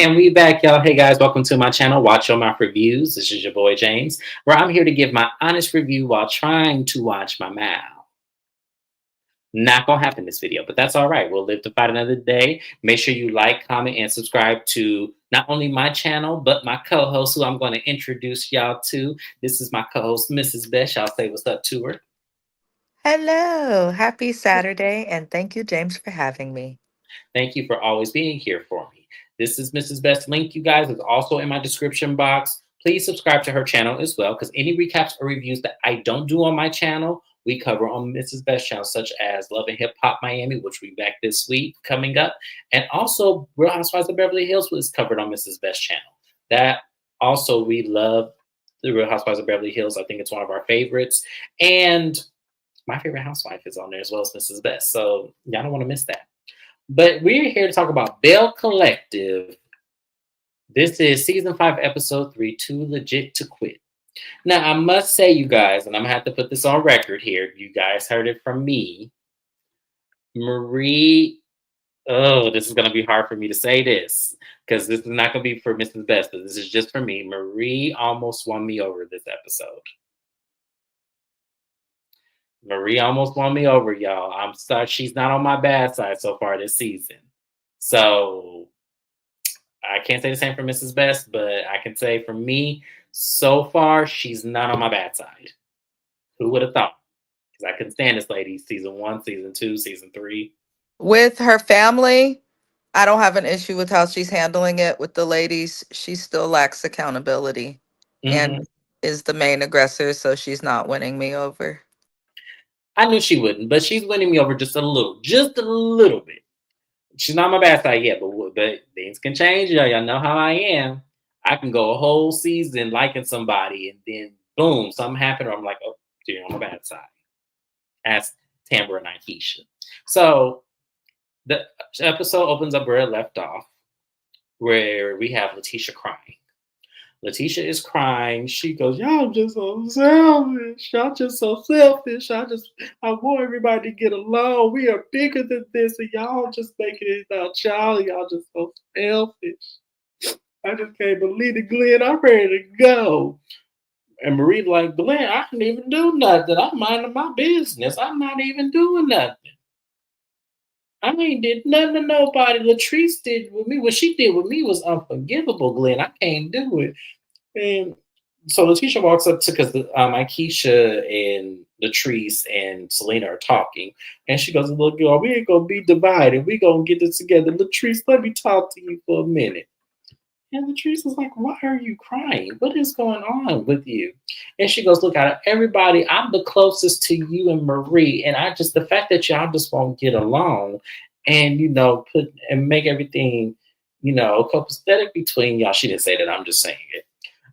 And we back, y'all. Hey guys, welcome to my channel. Watch Your Mouth Reviews. This is your boy James, where I'm here to give my honest review while trying to watch my mouth. Not gonna happen this video, but that's all right. We'll live to fight another day. Make sure you like, comment, and subscribe to not only my channel, but my co-host, who I'm going to introduce y'all to. This is my co-host, Mrs. Bess. Y'all say what's up to her. Hello, happy Saturday, and thank you, James, for having me. Thank you for always being here for me. This is Mrs. Best. Link, you guys, is also in my description box. Please subscribe to her channel as well, because any recaps or reviews that I don't do on my channel, we cover on Mrs. Best channel, such as Love and Hip Hop Miami, which we back this week coming up, and also Real Housewives of Beverly Hills was covered on Mrs. Best channel. That also we love the Real Housewives of Beverly Hills. I think it's one of our favorites, and my favorite housewife is on there as well as Mrs. Best. So y'all don't want to miss that. But we're here to talk about Belle Collective. This is season 5, episode 3, Too Legit to Quit. Now, I must say, you guys, and I'm going to have to put this on record here. You guys heard it from me. Marie, oh, this is going to be hard for me to say this because this is not going to be for Mrs. Best, but this is just for me. Marie almost won me over this episode. Marie almost won me over, y'all. I'm sorry. She's not on my bad side so far this season. So I can't say the same for Mrs. Best, but I can say for me, so far, she's not on my bad side. Who would have thought? Because I couldn't stand this lady season 1, season 2, season 3. With her family, I don't have an issue with how she's handling it with the ladies. She still lacks accountability and Hmm. is the main aggressor, so she's not winning me over. I knew she wouldn't, but she's winning me over just a little bit. She's not on my bad side yet, but things can change. Y'all know how I am. I can go a whole season liking somebody, and then boom, something happened, or I'm like, oh, you're on my bad side. Ask Tambra and Keisha. So the episode opens up where it left off, where we have Letitia crying. Letitia is crying. She goes, "Y'all just so selfish. Y'all just so selfish. I want everybody to get along. We are bigger than this, and y'all just making it about y'all. Y'all just so selfish. I just can't believe it, Glenn. I'm ready to go." And Marie like, "Glenn, I didn't even do nothing. I'm minding my business. I'm not even doing nothing. I ain't did nothing to nobody. Latrice did with me. What she did with me was unforgivable, Glenn. I can't do it." And so Letitia walks up to because Akeisha and Latrice and Selena are talking, and she goes, "Look, girl, we ain't gonna be divided. We gonna get this together. Latrice, let me talk to you for a minute." And Latrice was like, "Why are you crying? What is going on with you?" And she goes, "Look, out of everybody, I'm the closest to you and Marie, and I just the fact that y'all just won't get along, and put and make everything, copacetic between y'all." She didn't say that. I'm just saying it.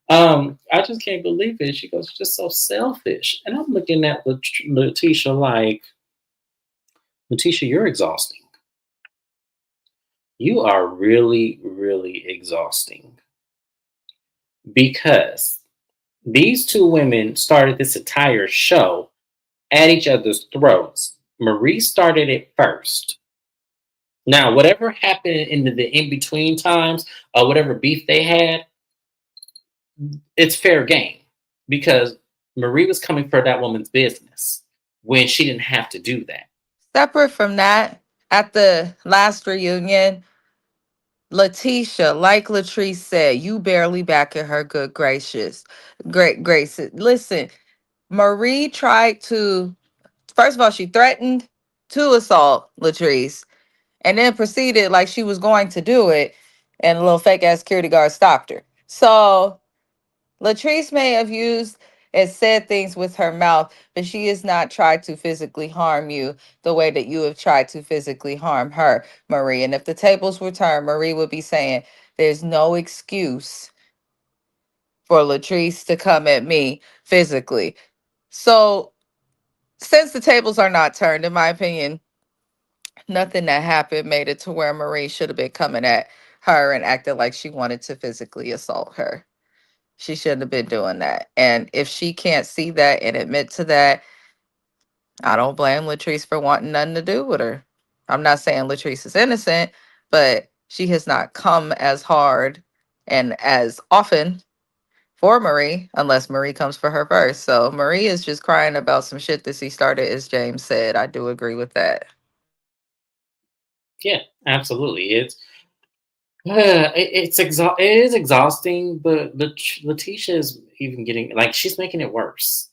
I just can't believe it. She goes, "Just so selfish." And I'm looking at Letitia like, "Letitia, you're exhausting. You are really, really exhausting." Because these two women started this entire show at each other's throats. Marie started it first. Now, whatever happened in the in between times, whatever beef they had, it's fair game because Marie was coming for that woman's business when she didn't have to do that. Separate from that, at the last reunion, Letitia, like Latrice said, you barely back in her good great graces. Listen, Marie tried to, first of all, she threatened to assault Latrice and then proceeded like she was going to do it, and a little fake ass security guard stopped her. So Latrice may have used and said things with her mouth, but she has not tried to physically harm you the way that you have tried to physically harm her, Marie. And if the tables were turned, Marie would be saying, there's no excuse for Latrice to come at me physically. So, since the tables are not turned, in my opinion, nothing that happened made it to where Marie should have been coming at her and acting like she wanted to physically assault her. She shouldn't have been doing that. And if she can't see that and admit to that, I don't blame Latrice for wanting nothing to do with her. I'm not saying Latrice is innocent, but she has not come as hard and as often for Marie, unless Marie comes for her first. So Marie is just crying about some shit that she started, as James said. I do agree with that. Yeah, absolutely. It is exhausting, but Letitia is even getting like she's making it worse.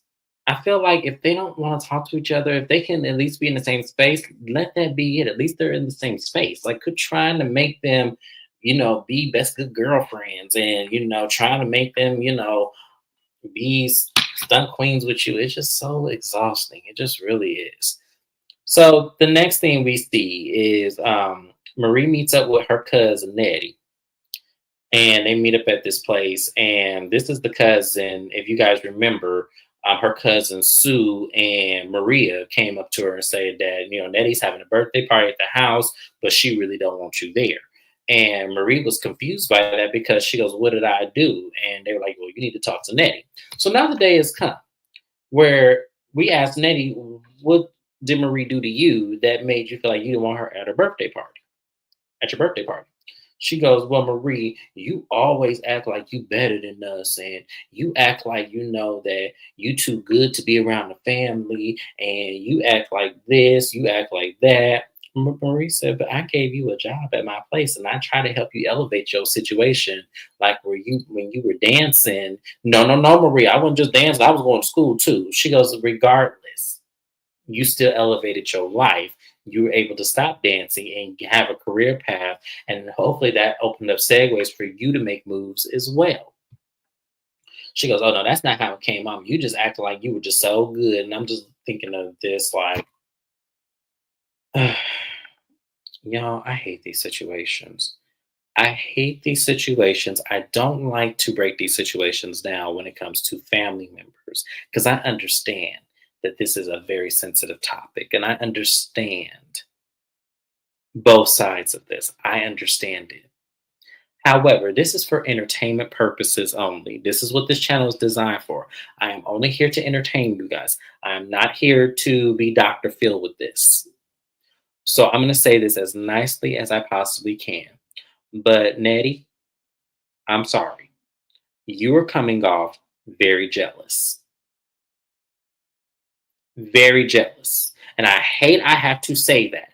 I feel like if they don't want to talk to each other, if they can at least be in the same space, let that be it. At least they're in the same space. Like, quit trying to make them, be best good girlfriends, and trying to make them, be stunt queens with you. It's just so exhausting. It just really is. So the next thing we see is Marie meets up with her cousin Nettie, and they meet up at this place. And this is the cousin, if you guys remember, her cousin Sue and Maria came up to her and said that Nettie's having a birthday party at the house, but she really don't want you there. And Marie was confused by that because she goes, "What did I do?" And they were like, "Well, you need to talk to Nettie." So now the day has come where we asked Nettie, "What did Marie do to you that made you feel like you didn't want her at her birthday party?" At your birthday party. She goes, "Well, Marie, you always act like you better than us, and you act like you know that you too good to be around the family, and you act like this, you act like that." Marie said, "But I gave you a job at my place, and I try to help you elevate your situation. Like when you were dancing. No, no, no, Marie, I wasn't just dancing. I was going to school too." She goes, "Regardless, you still elevated your life. You were able to stop dancing and have a career path. And hopefully that opened up segues for you to make moves as well." She goes, "Oh, no, that's not how it came out. You just acted like you were just so good." And I'm just thinking of this like, y'all, I hate these situations. I hate these situations. I don't like to break these situations down when it comes to family members because I understand that this is a very sensitive topic and I understand both sides of this. I understand it. However, this is for entertainment purposes only. This is what this channel is designed for. I am only here to entertain you guys. I am not here to be Dr. Phil with this. So I'm going to say this as nicely as I possibly can. But Nettie, I'm sorry. You are coming off very jealous. Very jealous. And I hate I have to say that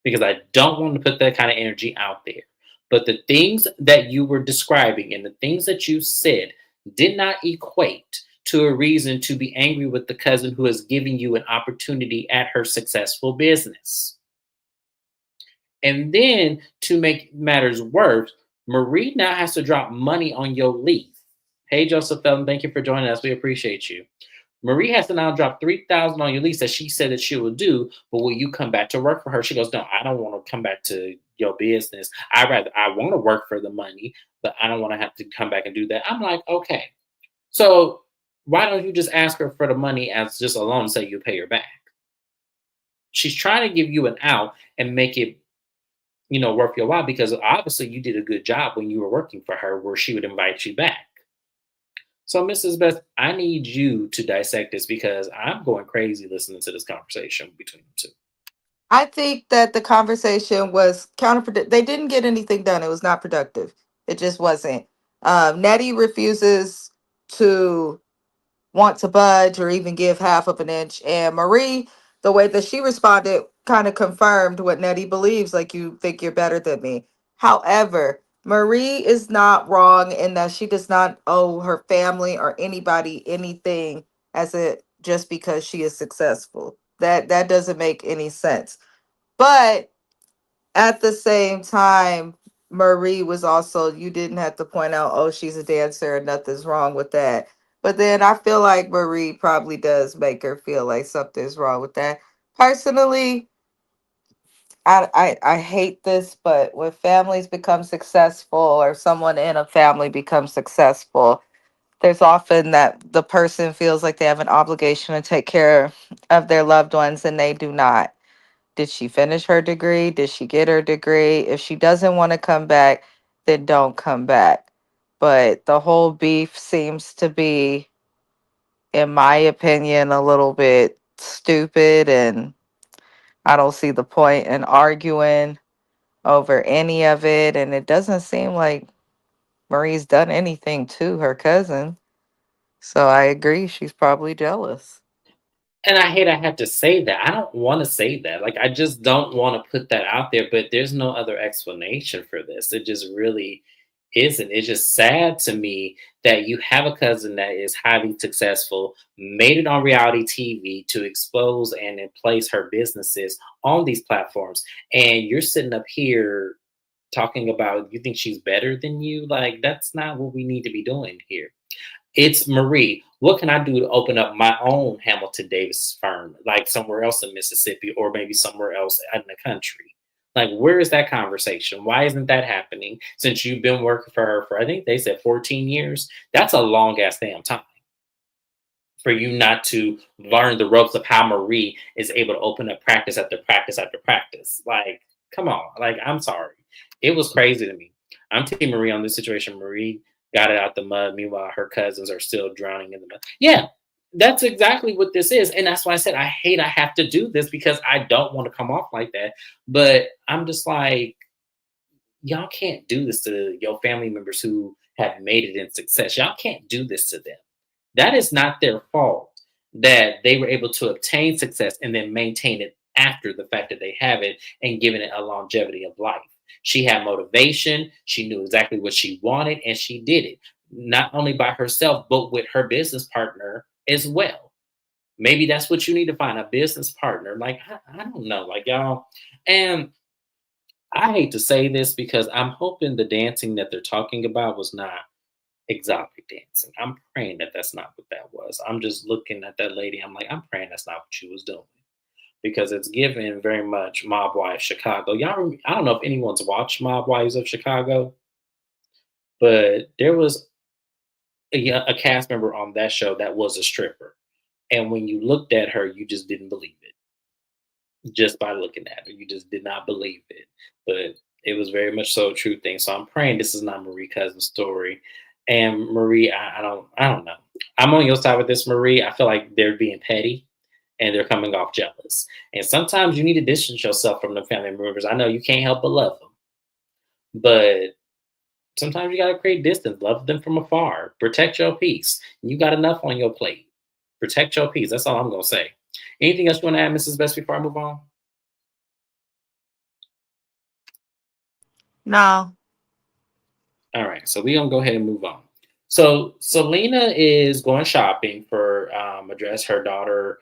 because I don't want to put that kind of energy out there. But the things that you were describing and the things that you said did not equate to a reason to be angry with the cousin who is giving you an opportunity at her successful business. And then to make matters worse, Marie now has to drop money on your lease. Hey, Joseph Felton, thank you for joining us. We appreciate you. Marie has to now drop 3,000 on your lease that she said that she will do, but will you come back to work for her? She goes, "No, I don't want to come back to your business. I want to work for the money, but I don't want to have to come back and do that." I'm like, okay. So why don't you just ask her for the money as just a loan and say you pay her back? She's trying to give you an out and make it, worth your while because obviously you did a good job when you were working for her where she would invite you back. So, Mrs. Beth, I need you to dissect this because I'm going crazy listening to this conversation between the two. I think that the conversation was counterproductive. They didn't get anything done. It was not productive. It just wasn't. Nettie refuses to want to budge or even give half of an inch. And Marie, the way that she responded kind of confirmed what Nettie believes, like, you think you're better than me. However, Marie is not wrong in that she does not owe her family or anybody anything as a just because she is successful. That doesn't make any sense. But at the same time, Marie was also, you didn't have to point out, oh, she's a dancer and nothing's wrong with that. But then I feel like Marie probably does make her feel like something's wrong with that. Personally, I hate this, but when families become successful or someone in a family becomes successful, there's often that the person feels like they have an obligation to take care of their loved ones and they do not. Did she finish her degree? Did she get her degree? If she doesn't want to come back, then don't come back. But the whole beef seems to be, in my opinion, a little bit stupid, and I don't see the point in arguing. over any of it. And it doesn't seem like Marie's done anything to her cousin. So I agree, she's probably jealous. And I hate I have to say that. I don't want to say that. Like, I just don't want to put that out there, but there's no other explanation for this. It just really isn't. It's just sad to me that you have a cousin that is highly successful, made it on reality TV to expose and in place her businesses on these platforms. And you're sitting up here talking about you think she's better than you. Like, that's not what we need to be doing here. It's Marie. What can I do to open up my own Hamilton Davis firm, like somewhere else in Mississippi or maybe somewhere else in the country? Like, where is that conversation? Why isn't that happening since you've been working for her for, I think they said 14 years? That's a long ass damn time for you not to learn the ropes of how Marie is able to open up practice after practice after practice. Like, come on. Like, I'm sorry. It was crazy to me. I'm Team Marie on this situation. Marie got it out the mud. Meanwhile, her cousins are still drowning in the mud. Yeah, that's exactly what this is. And that's why I said I hate I have to do this because I don't want to come off like that. But I'm just like, y'all can't do this to your family members who have made it in success. Y'all can't do this to them. That is not their fault that they were able to obtain success and then maintain it after the fact that they have it and given it a longevity of life. She had motivation, she knew exactly what she wanted, and she did it, not only by herself, but with her business partner as well. Maybe that's what you need to find, a business partner. Like, I don't know, like y'all. And I hate to say this because I'm hoping the dancing that they're talking about was not exotic dancing. I'm praying that that's not what that was. I'm just looking at that lady. I'm like, I'm praying that's not what she was doing because it's given very much Mob Wives Chicago. I don't know if anyone's watched Mob Wives of Chicago, but there was a cast member on that show that was a stripper. And when you looked at her, you just didn't believe it just by looking at her. You just did not believe it. But it was very much so a true thing. So I'm praying this is not Marie Cousin's story. And Marie, I don't know. I'm on your side with this, Marie. I feel like they're being petty and they're coming off jealous. And sometimes you need to distance yourself from the family members. I know you can't help but love them, but sometimes you gotta create distance. Love them from afar. Protect your peace. You got enough on your plate. Protect your peace. That's all I'm gonna say. Anything else you want to add, Mrs. Best, before I move on? No. All right, so we're gonna go ahead and move on. So Selena is going shopping for a dress. Her daughter,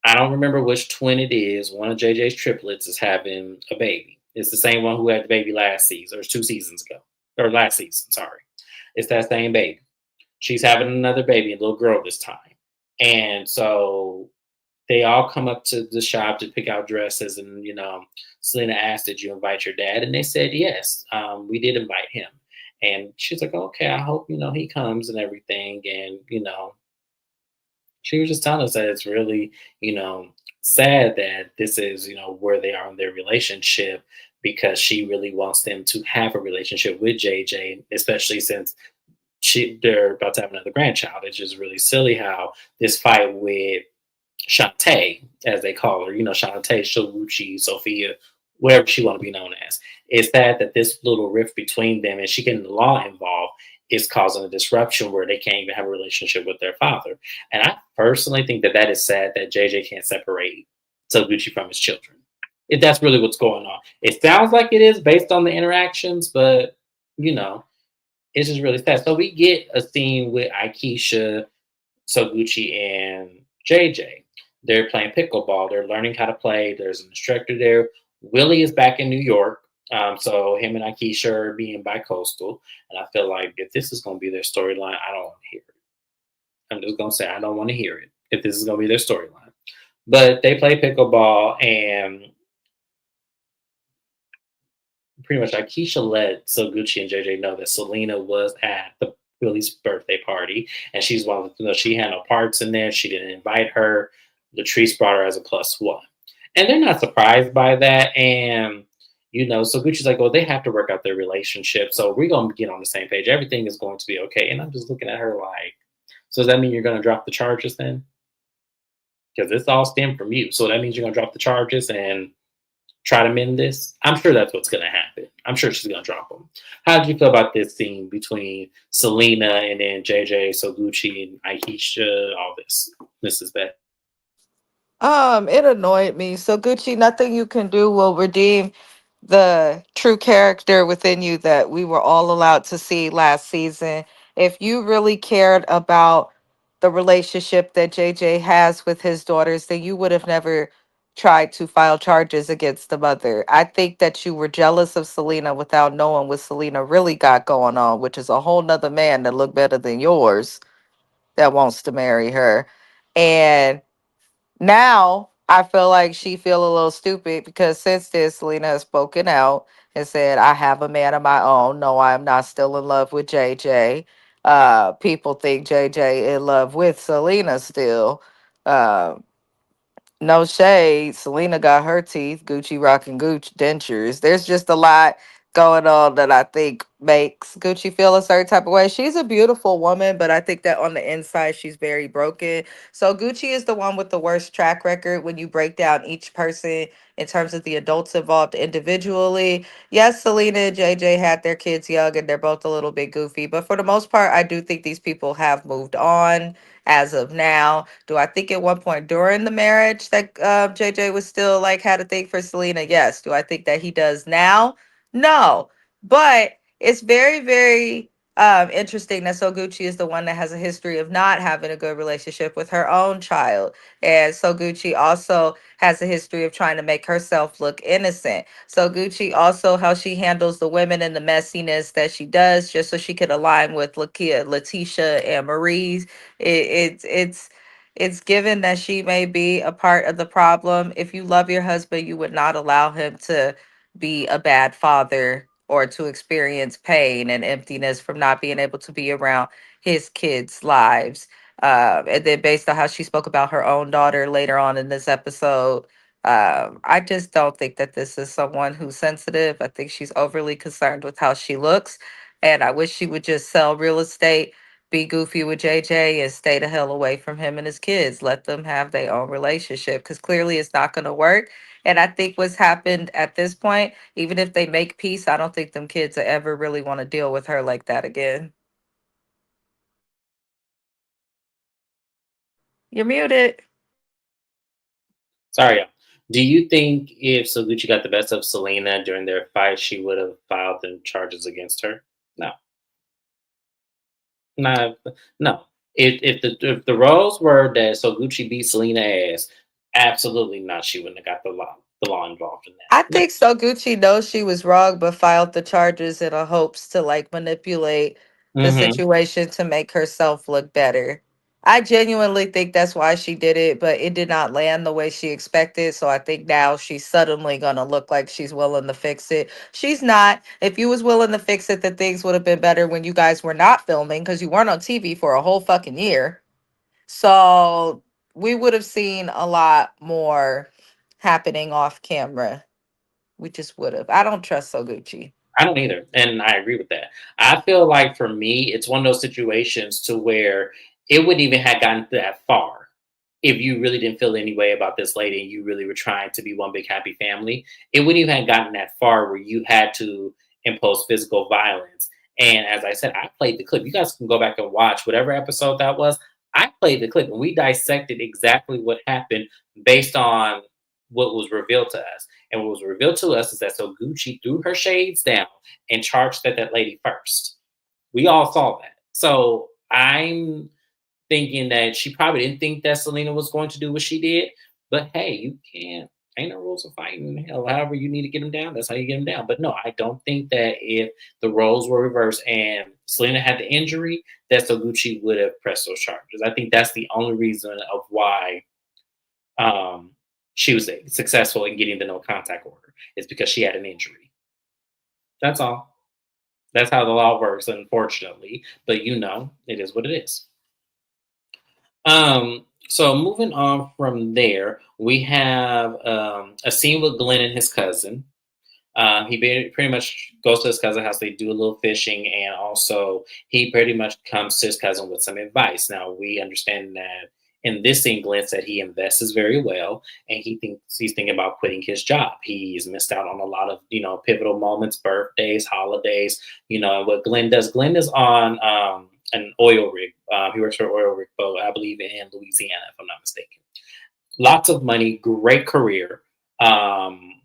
I don't remember which twin it is. One of JJ's triplets is having a baby. It's the same one who had the baby last season, or 2 seasons ago, or last season. Sorry, it's that same baby. She's having another baby, a little girl this time, and so they all come up to the shop to pick out dresses. And, Selena asked, did you invite your dad? And they said, yes, we did invite him. And she's like, okay, I hope, he comes and everything. And, she was just telling us that it's really, you know, sad that this is, where they are in their relationship because she really wants them to have a relationship with JJ, especially since they're about to have another grandchild. It's just really silly how this fight with Shantae, as they call her, Shantae, Shoguchi, Sophia, whatever she want to be known as. It's sad that this little rift between them and she getting the law involved is causing a disruption where they can't even have a relationship with their father. And I personally think that that is sad that JJ can't separate Soguchi from his children. If that's really what's going on. It sounds like it is based on the interactions, but you know, it's just really sad. So we get a scene with Aikisha, Soguchi, and JJ. They're playing pickleball. They're learning how to play. There's an instructor there. Willie is back in New York. So him and Aikisha are being bi-coastal. And I feel like if this is going to be their storyline, I don't want to hear it. I'm just going to say I don't want to hear it if this is going to be their storyline. But they play pickleball, and pretty much Aikisha let Soguchi and JJ know that Selena was at the Willie's birthday party, and she's wanted to know she had no parts in there. She didn't invite her. Latrice brought her as a plus one, and they're not surprised by that. And Soguchi's like, "Well, they have to work out their relationship, so we're gonna get on the same page. Everything is going to be okay." And I'm just looking at her like, "So does that mean you're gonna drop the charges then? Because this all stemmed from you. So that means you're gonna drop the charges and try to mend this. I'm sure that's what's going to happen. I'm sure she's going to drop him. How did you feel about this scene between Selena and then JJ, Soguchi, and Aisha? All this. This is bad. It annoyed me. So Gucci, nothing you can do will redeem the true character within you that we were all allowed to see last season. If you really cared about the relationship that JJ has with his daughters, then you would have never tried to file charges against the mother. I think that you were jealous of Selena without knowing what Selena really got going on, which is a whole nother man that look better than yours that wants to marry her. And now I feel like she feel a little stupid because since this, Selena has spoken out and said, "I have a man of my own. No, I am not still in love with JJ." People think JJ in love with Selena still. Uh, no shade. Selena got her teeth. Gucci rocking Gucci dentures. There's just a lot going on that I think makes Gucci feel a certain type of way. She's a beautiful woman, but I think that on the inside she's very broken. So Gucci is the one with the worst track record when you break down each person in terms of the adults involved individually. Yes, Selena and JJ had their kids young and they're both a little bit goofy, but for the most part, I do think these people have moved on as of now. Do I think at one point during the marriage that JJ was still like had a thing for Selena? Yes. Do I think that he does now? No. But it's very, very interesting that Soguchi is the one that has a history of not having a good relationship with her own child. And Soguchi also has a history of trying to make herself look innocent. Soguchi also how she handles the women and the messiness that she does just so she could align with Lakia, Letitia, and Marie. It's given that she may be a part of the problem. If you love your husband, you would not allow him to be a bad father or to experience pain and emptiness from not being able to be around his kids' lives. And then based on how she spoke about her own daughter later on in this episode, I just don't think that this is someone who's sensitive. I think she's overly concerned with how she looks. And I wish she would just sell real estate, be goofy with JJ, and stay the hell away from him and his kids. Let them have their own relationship because clearly it's not going to work. And I think what's happened at this point, even if they make peace, I don't think them kids will ever really want to deal with her like that again. You're muted. Sorry, y'all. Do you think if Soguchi got the best of Selena during their fight, she would have filed them charges against her? No, not no. If the roles were that Soguchi beat Selena ass, absolutely not. She wouldn't have got the law involved in I that. think so. Gucci knows she was wrong, but filed the charges in a hopes to like manipulate No. the situation to make herself look better. I genuinely think that's why she did it, but it did not land the way she expected. So I think now she's suddenly gonna look like she's willing to fix it. She's not. If you was willing to fix it, then things would have been better when you guys were not filming because you weren't on TV for a whole fucking year. So we would have seen a lot more happening off camera. We just would have. I don't trust Soguchi. I don't either, and I agree with that. I feel like for me, it's one of those situations to where it wouldn't even have gotten that far if you really didn't feel any way about this lady and you really were trying to be one big happy family. It wouldn't even have gotten that far where you had to impose physical violence. And as I said, I played the clip. You guys can go back and watch whatever episode that was. I played the clip and we dissected exactly what happened based on what was revealed to us. And what was revealed to us is that so Gucci threw her shades down and charged at that lady first. We all saw that. So I'm thinking that she probably didn't think that Selena was going to do what she did. But hey, you can't. Ain't no rules of fighting. Hell, however you need to get them down, that's how you get them down. But no, I don't think that if the roles were reversed and Selena had the injury, that Soguchi would have pressed those charges. I think that's the only reason of why um, she was successful in getting the no contact order. Is because she had an injury. That's all. That's how the law works, unfortunately. But it is what it is. So moving on from there, we have a scene with Glenn and his cousin. He pretty much goes to his cousin's house. They do a little fishing, and also he pretty much comes to his cousin with some advice. Now we understand that In this scene, Glenn said he invests very well, and he's thinking about quitting his job. He's missed out on a lot of pivotal moments, birthdays, holidays. And what Glenn does, Glenn is on an oil rig. He works for an oil rig boat, I believe, in Louisiana, if I'm not mistaken. Lots of money, great career. Um,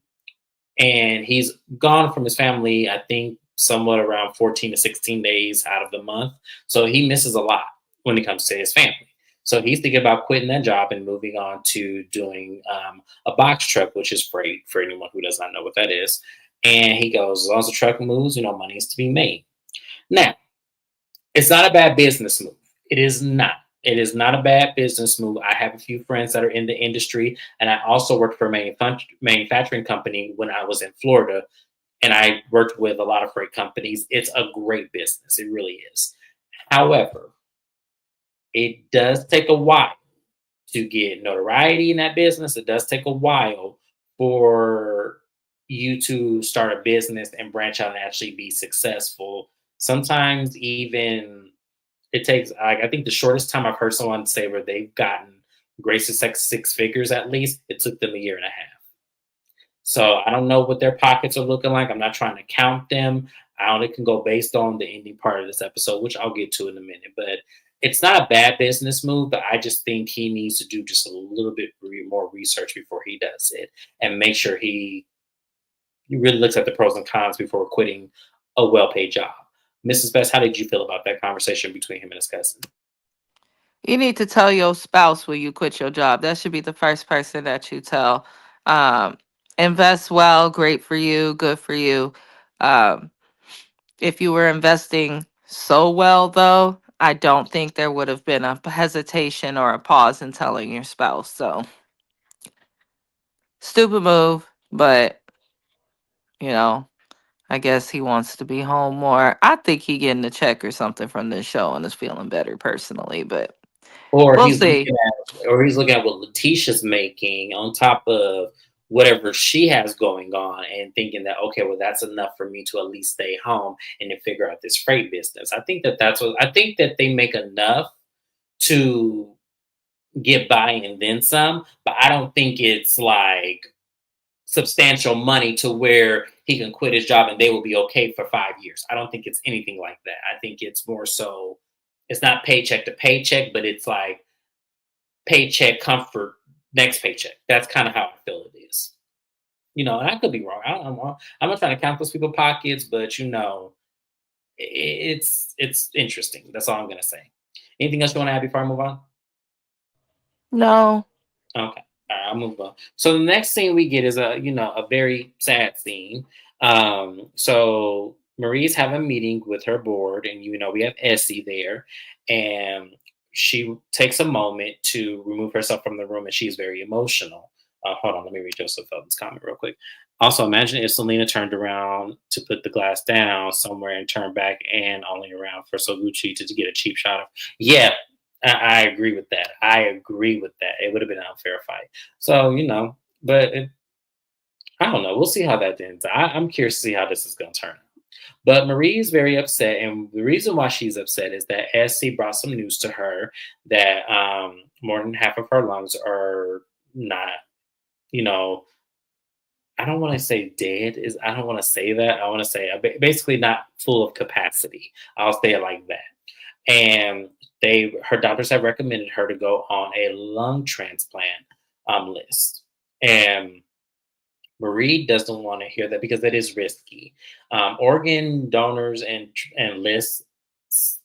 and he's gone from his family, I think, somewhat around 14 to 16 days out of the month. So he misses a lot when it comes to his family. So he's thinking about quitting that job and moving on to doing a box truck, which is freight for anyone who does not know what that is. And he goes, as long as the truck moves, money is to be made. Now, it's not a bad business move. It is not. It is not a bad business move. I have a few friends that are in the industry, and I also worked for a manufacturing company when I was in Florida, and I worked with a lot of freight companies. It's a great business. It really is. However, it does take a while to get notoriety in that business. It does take a while for you to start a business and branch out and actually be successful. Sometimes even it takes, I think the shortest time I've heard someone say where they've gotten great success, six figures at least, it took them a year and a half. So I don't know what their pockets are looking like. I'm not trying to count them. I only can go based on the ending part of this episode, which I'll get to in a minute. But it's not a bad business move, but I just think he needs to do just a little bit more research before he does it and make sure he really looks at the pros and cons before quitting a well-paid job. Mrs. Best, how did you feel about that conversation between him and his cousin? You need to tell your spouse when you quit your job. That should be the first person that you tell. Um, Invest well, great for you, good for you. Um, if you were investing so well, though, I don't think there would have been a hesitation or a pause in telling your spouse. So, stupid move, but you know, I guess he wants to be home more. I think he getting a check or something from this show and is feeling better personally, but Or we'll he's see. looking at what Letitia's making on top of whatever she has going on and thinking that, okay, well, that's enough for me to at least stay home and then figure out this freight business. I think that they make enough to get by and then some, but I don't think it's like substantial money to where he can quit his job and they will be okay for 5 years. I don't think it's anything like that. I think it's more so, it's not paycheck to paycheck, but it's like paycheck comfort next paycheck. That's kind of how I feel it is. And I could be wrong. I'm not trying to count those people's pockets, but it's interesting. That's all I'm gonna say. Anything else you want to add before I move on? No. Okay. All right, I'll move on. So the next scene we get is a very sad scene. So Marie's having a meeting with her board, and we have Essie there, and she takes a moment to remove herself from the room, and she's very emotional. Hold on, let me read Joseph Feldman's comment real quick. Also, imagine if Selena turned around to put the glass down somewhere and turned back and only around for Soguchi to get a cheap shot of. Yeah, I agree with that. I agree with that. It would have been an unfair fight. So, but I don't know. We'll see how that ends. I'm curious to see how this is going to turn out. But Marie is very upset. And the reason why she's upset is that Essie brought some news to her that more than half of her lungs are not, you know, I don't want to say dead. I don't want to say that. I want to say basically not full of capacity. I'll say it like that. And her doctors have recommended her to go on a lung transplant list. And Marie doesn't want to hear that because that is risky. Organ donors and lists,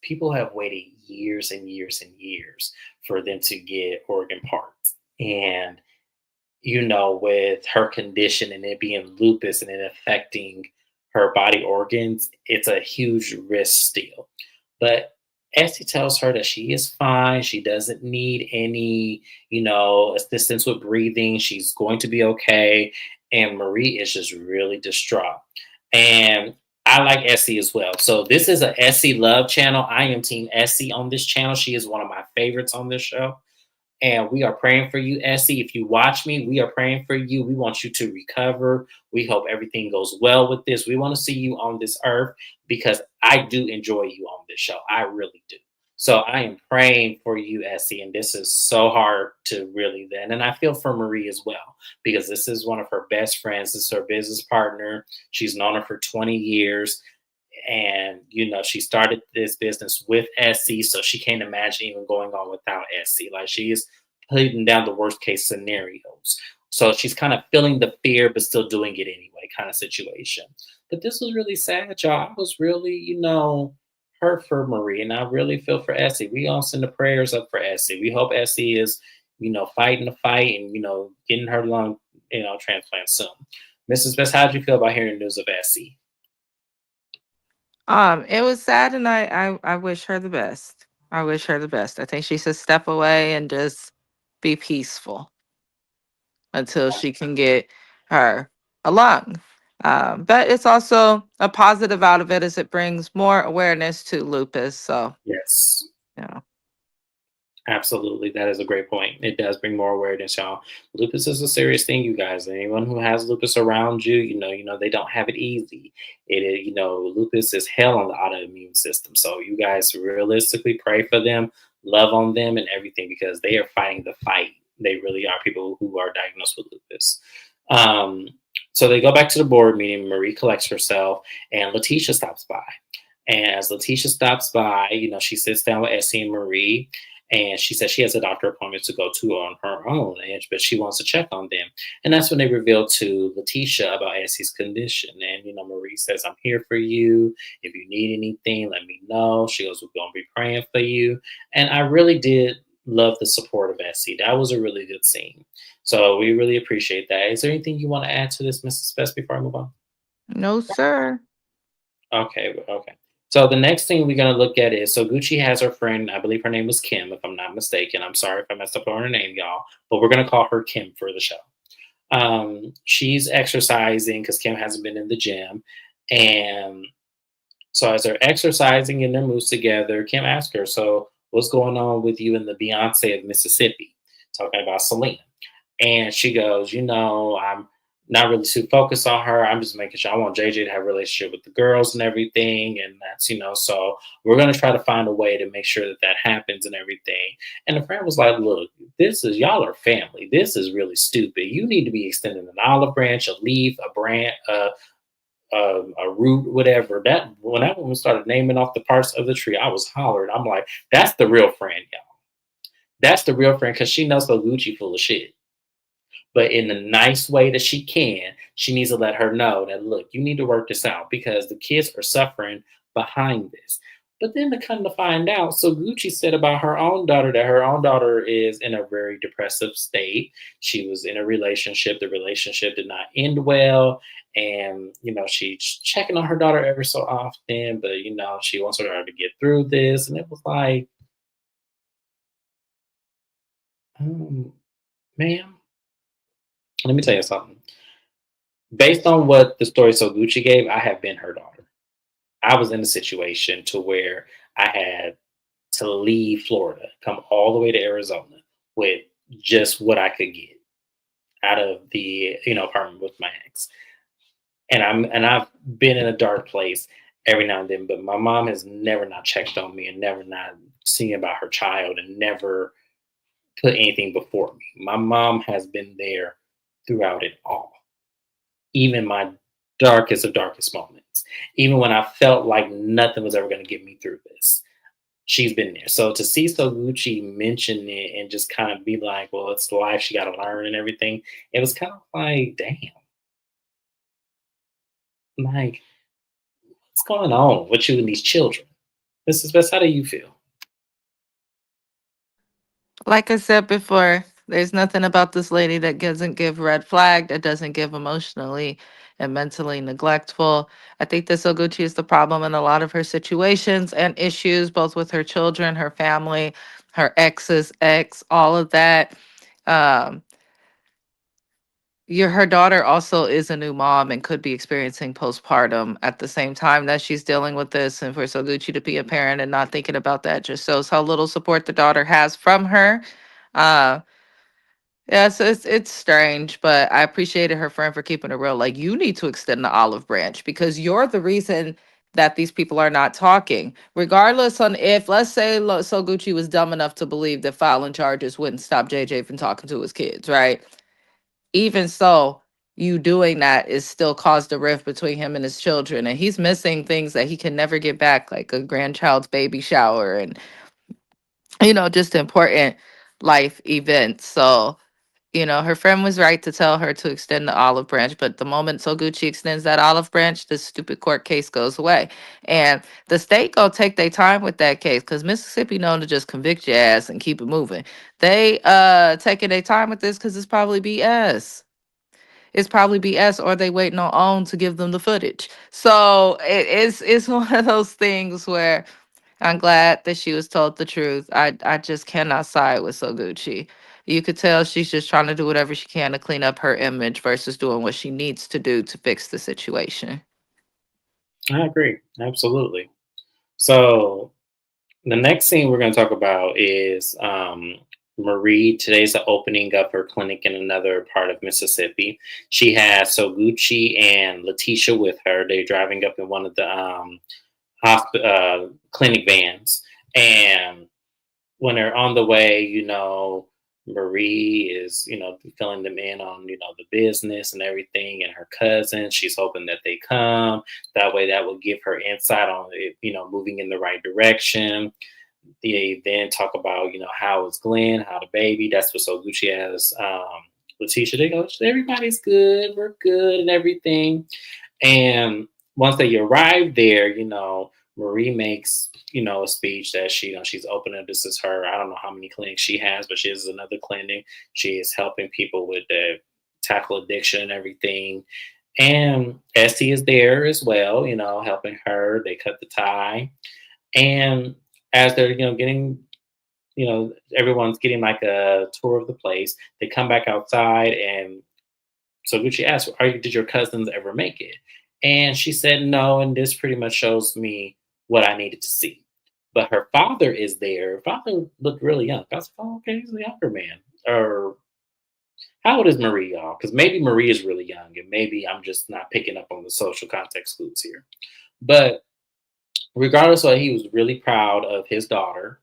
people have waited years and years and years for them to get organ parts. And with her condition and it being lupus and it affecting her body organs, it's a huge risk still. But Essie tells her that she is fine. She doesn't need any, assistance with breathing. She's going to be okay. And Marie is just really distraught. And I like Essie as well. So this is a Essie love channel. I am Team Essie on this channel. She is one of my favorites on this show. And we are praying for you, Essie. If you watch me, we are praying for you. We want you to recover. We hope everything goes well with this. We want to see you on this earth because I do enjoy you on this show. I really do. So I am praying for you, Essie, and this is so hard to really then. And I feel for Marie as well, because this is one of her best friends. This is her business partner. She's known her for 20 years. And, she started this business with Essie, so she can't imagine even going on without Essie. Like, she is putting down the worst case scenarios. So she's kind of feeling the fear, but still doing it anyway, kind of situation. But this was really sad, y'all. I was really, hurt for Marie, and I really feel for Essie. We all send the prayers up for Essie. We hope Essie is, fighting the fight and, getting her lung, transplant soon. Mrs. Best, how did you feel about hearing the news of Essie? It was sad, and I wish her the best. I wish her the best. I think she should step away and just be peaceful until she can get her a lung. But it's also a positive out of it as it brings more awareness to lupus. So, Yes. yeah. Absolutely, that is a great point. It does bring more awareness, y'all. Lupus is a serious thing, you guys. Anyone who has lupus around you, they don't have it easy. It is, lupus is hell on the autoimmune system. So you guys realistically pray for them, love on them, and everything because they are fighting the fight. They really are people who are diagnosed with lupus. Um, so they go back to the board meeting. Marie collects herself, and Letitia stops by. And as Letitia stops by, she sits down with Essie and Marie, and she says she has a doctor appointment to go to on her own, but she wants to check on them. And that's when they reveal to Letitia about Essie's condition. And, Marie says, I'm here for you. If you need anything, let me know. She goes, we're going to be praying for you. And I really did love the support of Essie. That was a really good scene. So we really appreciate that. Is there anything you want to add to this, Mrs. Best, before I move on? No, sir. Okay, okay. So the next thing we're gonna look at is Gucci has her friend, I believe her name was Kim, if I'm not mistaken. I'm sorry if I messed up on her name, y'all, but we're gonna call her Kim for the show. She's exercising because Kim hasn't been in the gym, and so as they're exercising and their moves together, Kim asks her, "So what's going on with you and the Beyonce of Mississippi?" Talking about Selena. And she goes, I'm not really too focused on her. I'm just making sure I want JJ to have a relationship with the girls and everything. And that's, so we're going to try to find a way to make sure that that happens and everything. And the friend was like, look, y'all are family. This is really stupid. You need to be extending an olive branch, a leaf, a branch, a root, whatever. That when that woman started naming off the parts of the tree, I was hollering. I'm like, that's the real friend, y'all. That's the real friend because she knows the Gucci full of shit, but in the nice way that she can. She needs to let her know that, look, you need to work this out because the kids are suffering behind this. But then to come to find out, so Gucci said about her own daughter that her own daughter is in a very depressive state. She was in a relationship. The relationship did not end well. And, she's checking on her daughter ever so often, but, she wants her daughter to get through this. And it was like, um, ma'am, let me tell you something. Based on what the story So Gucci gave, I have been her daughter. I was in a situation to where I had to leave Florida, come all the way to Arizona with just what I could get out of the apartment with my ex. And I've been in a dark place every now and then, but my mom has never not checked on me and never not seen about her child and never put anything before me. My mom has been there throughout it all, even my darkest of darkest moments, even when I felt like nothing was ever going to get me through this. She's been there. So to see Soguchi mention it and just kind of be like, well, it's life, she got to learn and everything, it was kind of like, damn, like, what's going on with you and these children? Mrs. Best, how do you feel? Like I said before, there's nothing about this lady that doesn't give red flag, that doesn't give emotionally and mentally neglectful. I think this Oguchi is the problem in a lot of her situations and issues, both with her children, her family, her ex's ex, all of that. Um, her daughter also is a new mom and could be experiencing postpartum at the same time that she's dealing with this. And for Soguchi to be a parent and not thinking about that just shows how little support the daughter has from her. Uh, yeah, so it's strange, but I appreciated her friend for keeping it real. Like, you need to extend the olive branch because you're the reason that these people are not talking. Regardless on if, let's say, So Gucci was dumb enough to believe that filing charges wouldn't stop JJ from talking to his kids, right? Even so, you doing that is still caused a rift between him and his children. And he's missing things that he can never get back, like a grandchild's baby shower and, just important life events. So, her friend was right to tell her to extend the olive branch, but the moment Soguchi extends that olive branch, this stupid court case goes away. And the state gonna take their time with that case because Mississippi known to just convict your ass and keep it moving. They taking their time with this because it's probably BS. It's probably BS, or they waiting on OWN to give them the footage. So it's one of those things where I'm glad that she was told the truth. I just cannot side with Soguchi. You could tell she's just trying to do whatever she can to clean up her image versus doing what she needs to do to fix the situation. I agree. Absolutely. So the next scene we're going to talk about is Marie. Today's the opening of her clinic in another part of Mississippi. She has Soguchi and Letitia with her. They're driving up in one of the clinic vans. And when they're on the way, Marie is, filling them in on, the business and everything, and her cousin. She's hoping that they come. That way, that will give her insight on it, moving in the right direction. They then talk about, how is Glenn, how the baby. That's what So Gucci has. Letitia, they go, everybody's good. We're good and everything. And once they arrive there, Marie makes, a speech that she's opening. This is her. I don't know how many clinics she has, but she has another clinic. She is helping people with the tackle addiction and everything. And Esty is there as well, helping her. They cut the tie. And as they're, getting, everyone's getting like a tour of the place, they come back outside and so Gucci asked, did your cousins ever make it? And she said no, and this pretty much shows me what I needed to see. But her father is there. Her father looked really young. I was like, oh, okay, he's a younger man. Or how old is Marie, y'all? Because maybe Marie is really young, and maybe I'm just not picking up on the social context clues here. But regardless of, he was really proud of his daughter.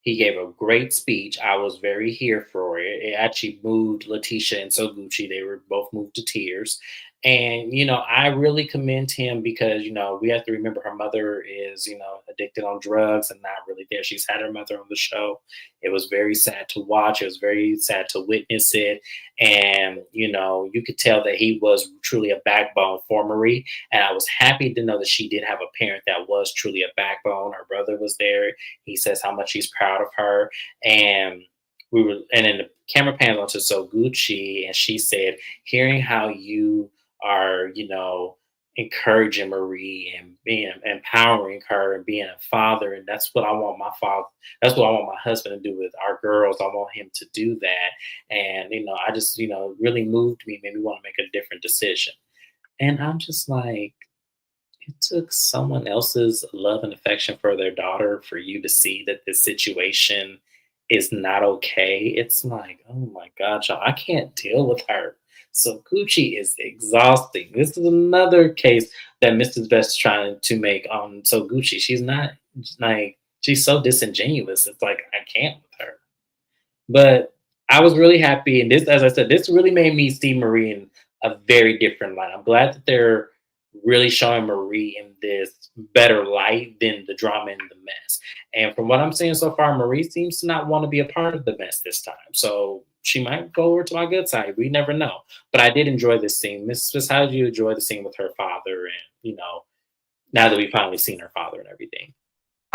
He gave a great speech. I was very here for it. It actually moved Letitia and Soguchi. They were both moved to tears. And, I really commend him because, we have to remember her mother is, addicted on drugs and not really there. She's had her mother on the show. It was very sad to watch. It was very sad to witness it. And, you could tell that he was truly a backbone for Marie. And I was happy to know that she did have a parent that was truly a backbone. Her brother was there. He says how much he's proud of her. And and then the camera pans onto Soguchi, and she said, hearing how you are, encouraging Marie and being empowering her and being a father. And that's what I want my father, that's what I want my husband to do with our girls. I want him to do that. And, I just, really moved me, made me want to make a different decision. And I'm just like, it took someone else's love and affection for their daughter for you to see that this situation is not okay. It's like, oh my God, y'all, I can't deal with her. So Gucci is exhausting. This is another case that Mrs. Best is trying to make on So Gucci. She's not like, she's so disingenuous. It's like, I can't with her. But I was really happy, and this, as I said, this really made me see Marie in a very different light. I'm glad that they're really showing Marie in this better light than the drama and the mess. And from what I'm seeing so far, Marie seems to not want to be a part of the mess this time. So she might go over to my good side. We never know. But I did enjoy this scene. Miss Smith, how did you enjoy the scene with her father? And now that we've finally seen her father and everything.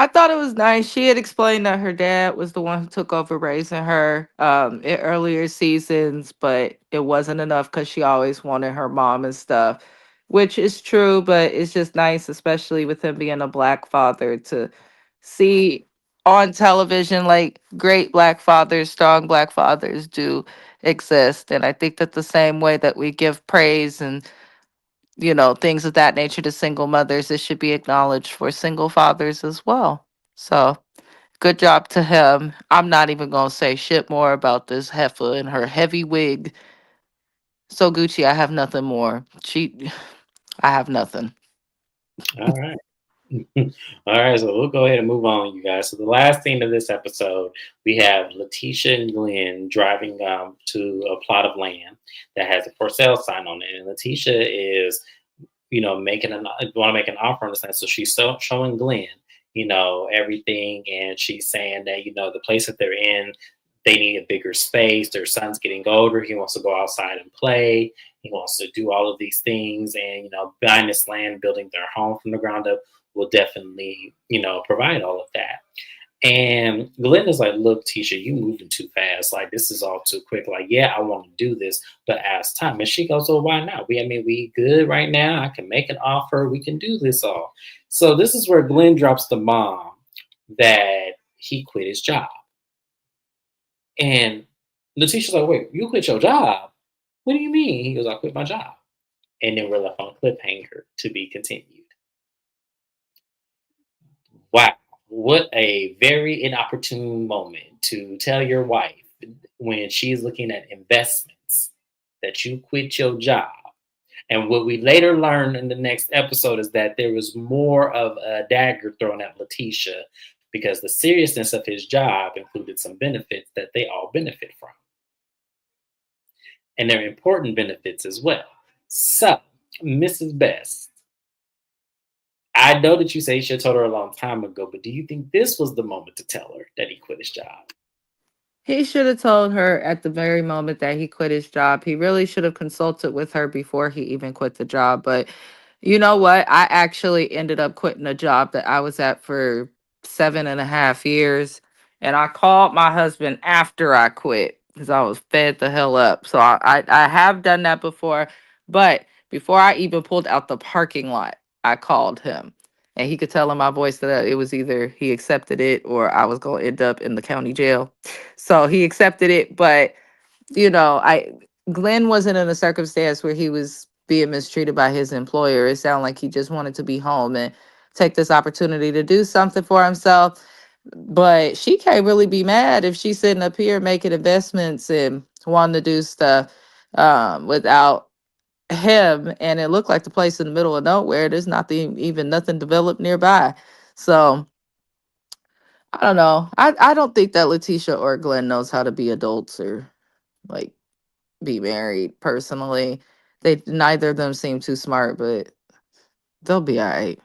I thought it was nice. She had explained that her dad was the one who took over raising her in earlier seasons, but it wasn't enough because she always wanted her mom and stuff, which is true, but it's just nice, especially with him being a black father, to see on television like great black fathers, strong black fathers do exist. And I think that the same way that we give praise and things of that nature to single mothers, it should be acknowledged for single fathers as well. So good job to him. I'm not even gonna say shit more about this heifer and her heavy wig. So Gucci, I have nothing more. I have nothing. All right. All right, so we'll go ahead and move on, you guys. So the last scene of this episode, we have Letitia and Glenn driving to a plot of land that has a for sale sign on it, and Letitia is, making an want to make an offer on this land. So she's showing Glenn, everything, and she's saying that the place that they're in, they need a bigger space. Their son's getting older. He wants to go outside and play. He wants to do all of these things, and buying this land, building their home from the ground up will definitely, provide all of that. And Glenda's like, look, Tisha, you moving too fast. Like, this is all too quick. Like, yeah, I want to do this, but as time. And she goes, well, why not? We good right now. I can make an offer. We can do this all. So this is where Glenn drops the bomb that he quit his job. And Letitia's like, wait, you quit your job? What do you mean? He goes, I quit my job. And then we're left on cliffhanger to be continued. Wow, what a very inopportune moment to tell your wife when she's looking at investments that you quit your job. And what we later learn in the next episode is that there was more of a dagger thrown at Letitia because the seriousness of his job included some benefits that they all benefit from. And they're important benefits as well. So, Mrs. Best, I know that you say you should have told her a long time ago, but do you think this was the moment to tell her that he quit his job? He should have told her at the very moment that he quit his job. He really should have consulted with her before he even quit the job. But you know what? I actually ended up quitting a job that I was at for 7.5 years. And I called my husband after I quit because I was fed the hell up. So I have done that before. But before I even pulled out the parking lot, I called him. And he could tell in my voice that it was either he accepted it or I was going to end up in the county jail. So he accepted it, but I Glenn wasn't in a circumstance where he was being mistreated by his employer. It sounded like he just wanted to be home and take this opportunity to do something for himself. But she can't really be mad if she's sitting up here making investments and wanting to do stuff without him. And it looked like the place in the middle of nowhere. There's nothing, even nothing developed nearby. So I don't know. I don't think that Letitia or Glenn knows how to be adults or like be married personally. They neither of them seem too smart, but they'll be all right.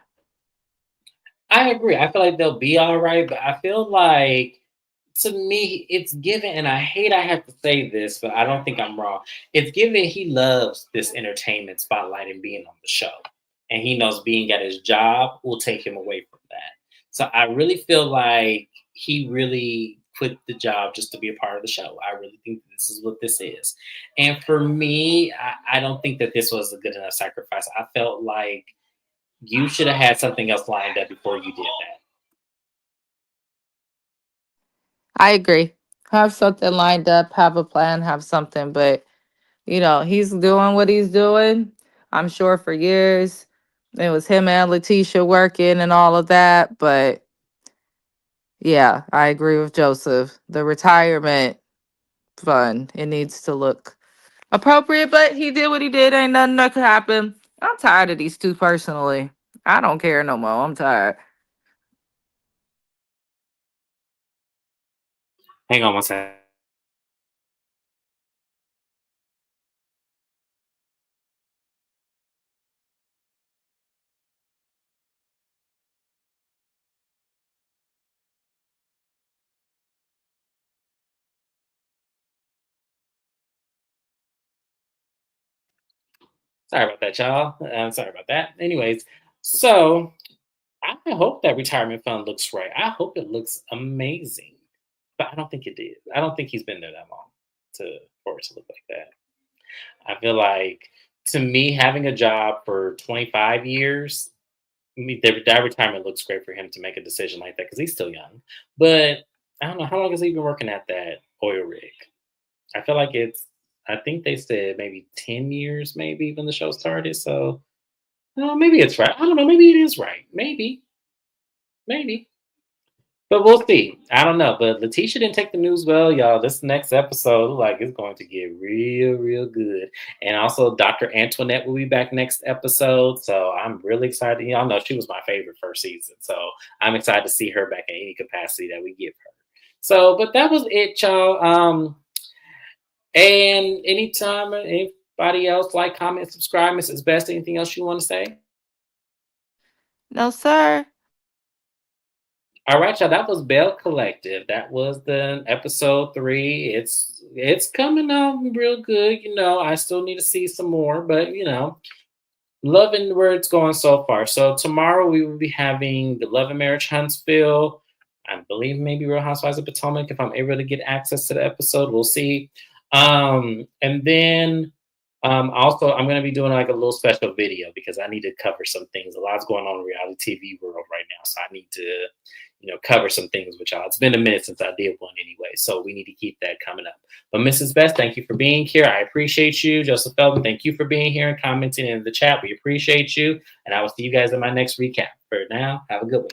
I agree. I feel like they'll be all right, but I feel like to me, it's given, and I hate I have to say this, but I don't think I'm wrong. It's given he loves this entertainment spotlight and being on the show. And he knows being at his job will take him away from that. So I really feel like he really quit the job just to be a part of the show. I really think this is what this is. And for me, I don't think that this was a good enough sacrifice. I felt like you should have had something else lined up before you did that. I agree. Have something lined up, have a plan, have something, but he's doing what he's doing. I'm sure for years it was him and Letitia working and all of that, but yeah, I agree with Joseph. The retirement fund, it needs to look appropriate, but he did what he did. Ain't nothing that could happen. I'm tired of these two personally. I don't care no more. I'm tired. Hang on one second. Sorry about that, y'all. I'm sorry about that. Anyways, so I hope that retirement fund looks right. I hope it looks amazing, but I don't think it did. I don't think he's been there that long for it to look like that. I feel like to me, having a job for 25 years, that retirement looks great for him to make a decision like that because he's still young. But I don't know how long has he been working at that oil rig. I feel like I think they said maybe 10 years, maybe when the show started. So maybe it's right. I don't know. Maybe it is right. Maybe. But we'll see. I don't know. But Letitia didn't take the news well, y'all. This next episode, like, it's going to get real, real good. And also, Dr. Antoinette will be back next episode. So I'm really excited. Y'all know she was my favorite first season. So I'm excited to see her back in any capacity that we give her. So, but that was it, y'all. And anytime anybody else like, comment, subscribe, Mrs. Best, anything else you want to say? No, sir. All right, y'all. That was Belle Collective. That was the episode 3. It's coming up real good. I still need to see some more, but loving where it's going so far. So tomorrow we will be having the Love and Marriage Huntsville. I believe maybe Real Housewives of Potomac if I'm able to get access to the episode. We'll see. And then also I'm going to be doing like a little special video because I need to cover some things. A lot's going on in the reality TV world right now, so I need to cover some things with y'all. It's been a minute since I did one anyway, so we need to keep that coming up. But Mrs. Best, thank you for being here. I appreciate you. Joseph Feldman, thank you for being here and commenting in the chat. We appreciate you. And I will see you guys in my next recap. For now, have a good one.